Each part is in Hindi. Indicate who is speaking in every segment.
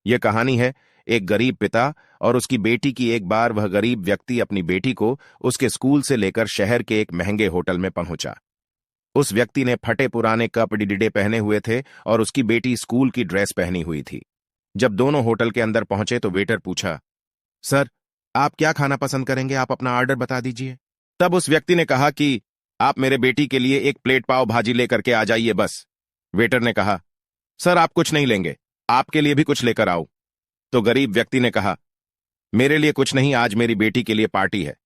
Speaker 1: यह कहानी है एक गरीब पिता और उसकी बेटी की। एक बार वह गरीब व्यक्ति अपनी बेटी को उसके स्कूल से लेकर शहर के एक महंगे होटल में पहुंचा। उस व्यक्ति ने फटे पुराने कपड़े पहने हुए थे और उसकी बेटी स्कूल की ड्रेस पहनी हुई थी। जब दोनों होटल के अंदर पहुंचे तो वेटर पूछा, सर, आप क्या खाना पसंद करेंगे? आप अपना ऑर्डर बता दीजिए। तब उस व्यक्ति ने कहा कि आप मेरे बेटी के लिए एक प्लेट पाव भाजी लेकर के आ जाइए बस। वेटर ने कहा, सर, आप कुछ नहीं लेंगे, आपके लिए भी कुछ लेकर आओ। तो गरीब व्यक्ति ने कहा, मेरे लिए कुछ नहीं, आज मेरी बेटी के लिए पार्टी है।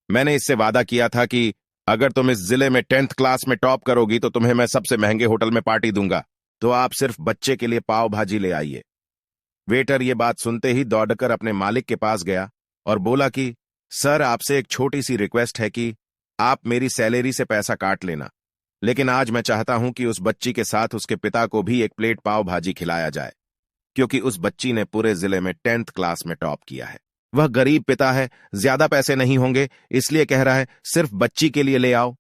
Speaker 1: मैंने इससे वादा किया था कि अगर तुम इस जिले में 10th क्लास में टॉप करोगी तो तुम्हें मैं सबसे महंगे होटल में पार्टी दूंगा, तो आप सिर्फ बच्चे के लिए पाव भाजी ले आइए। वेटर ये बात सुनते ही दौड़कर अपने मालिक के पास गया और बोला कि सर, आपसे एक छोटी सी रिक्वेस्ट है कि आप मेरी सैलरी से पैसा काट लेना, लेकिन आज मैं चाहता हूं कि उस बच्ची के साथ उसके पिता को भी एक प्लेट पाव भाजी खिलाया जाए, क्योंकि उस बच्ची ने पूरे जिले में 10th क्लास में टॉप किया है। वह गरीब पिता है, ज्यादा पैसे नहीं होंगे, इसलिए कह रहा है सिर्फ बच्ची के लिए ले आओ।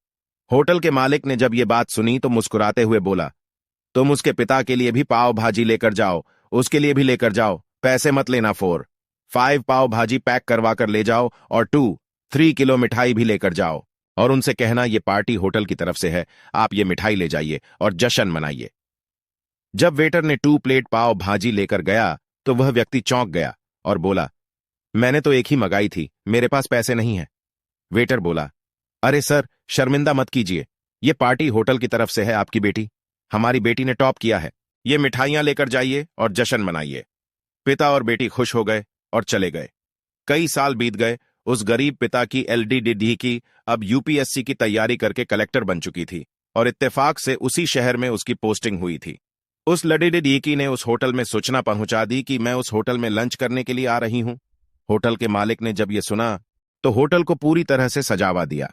Speaker 1: होटल के मालिक ने जब ये बात सुनी तो मुस्कुराते हुए बोला, तुम उसके पिता के लिए भी पाव भाजी लेकर जाओ, उसके लिए भी लेकर जाओ, पैसे मत लेना। 5 पाव भाजी पैक करवा कर ले जाओ और 3 किलो मिठाई भी लेकर जाओ, और उनसे कहना ये पार्टी होटल की तरफ से है, आप ये मिठाई ले जाइए और जश्न मनाइए। जब वेटर ने 2 प्लेट पाव भाजी लेकर गया तो वह व्यक्ति चौंक गया और बोला, मैंने तो एक ही मंगाई थी, मेरे पास पैसे नहीं है। वेटर बोला, अरे सर, शर्मिंदा मत कीजिए, ये पार्टी होटल की तरफ से है, आपकी बेटी, हमारी बेटी ने टॉप किया है, ये मिठाइयां लेकर जाइए और जश्न मनाइए। पिता और बेटी खुश हो गए और चले गए। कई साल बीत गए। उस गरीब पिता की LDDD की अब UPSC की तैयारी करके कलेक्टर बन चुकी थी और इत्तेफाक से उसी शहर में उसकी पोस्टिंग हुई थी। उस LDDD ने उस होटल में सूचना पहुंचा दी कि मैं उस होटल में लंच करने के लिए आ रही हूं। होटल के मालिक ने जब यह सुना तो होटल को पूरी तरह से सजावा दिया।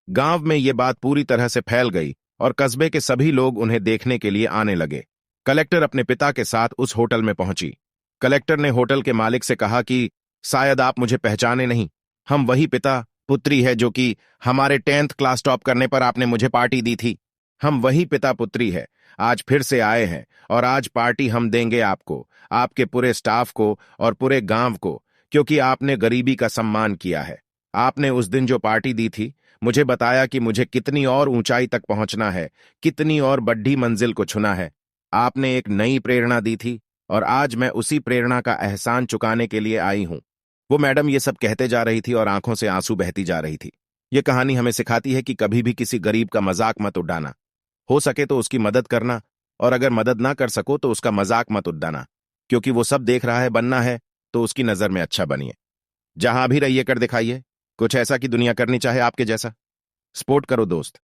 Speaker 1: गांव में यह बात पूरी तरह से फैल गई और कस्बे के सभी लोग उन्हें देखने के लिए आने लगे। कलेक्टर अपने पिता के साथ उस होटल में पहुंची। कलेक्टर ने होटल के मालिक से कहा कि शायद आप मुझे पहचाने नहीं, हम वही पिता पुत्री है जो कि हमारे 10th क्लास टॉप करने पर आपने मुझे पार्टी दी थी। हम वही पिता पुत्री है, आज फिर से आए हैं और आज पार्टी हम देंगे आपको, आपके पूरे स्टाफ को और पूरे गांव को, क्योंकि आपने गरीबी का सम्मान किया है। आपने उस दिन जो पार्टी दी थी, मुझे बताया कि मुझे कितनी और ऊंचाई तक पहुंचना है, कितनी और बड़ी मंजिल को छूना है। आपने एक नई प्रेरणा दी थी और आज मैं उसी प्रेरणा का एहसान चुकाने के लिए आई हूं। वो मैडम ये सब कहते जा रही थी और आंखों से आंसू बहती जा रही थी। ये कहानी हमें सिखाती है कि कभी भी किसी गरीब का मजाक मत उड़ाना, हो सके तो उसकी मदद करना, और अगर मदद ना कर सको तो उसका मजाक मत उड़ाना, क्योंकि वो सब देख रहा है, बनना है तो उसकी नजर में अच्छा बनिए। जहां भी रहिए कर दिखाइए कुछ ऐसा कि दुनिया करनी चाहे आपके जैसा। सपोर्ट करो दोस्त।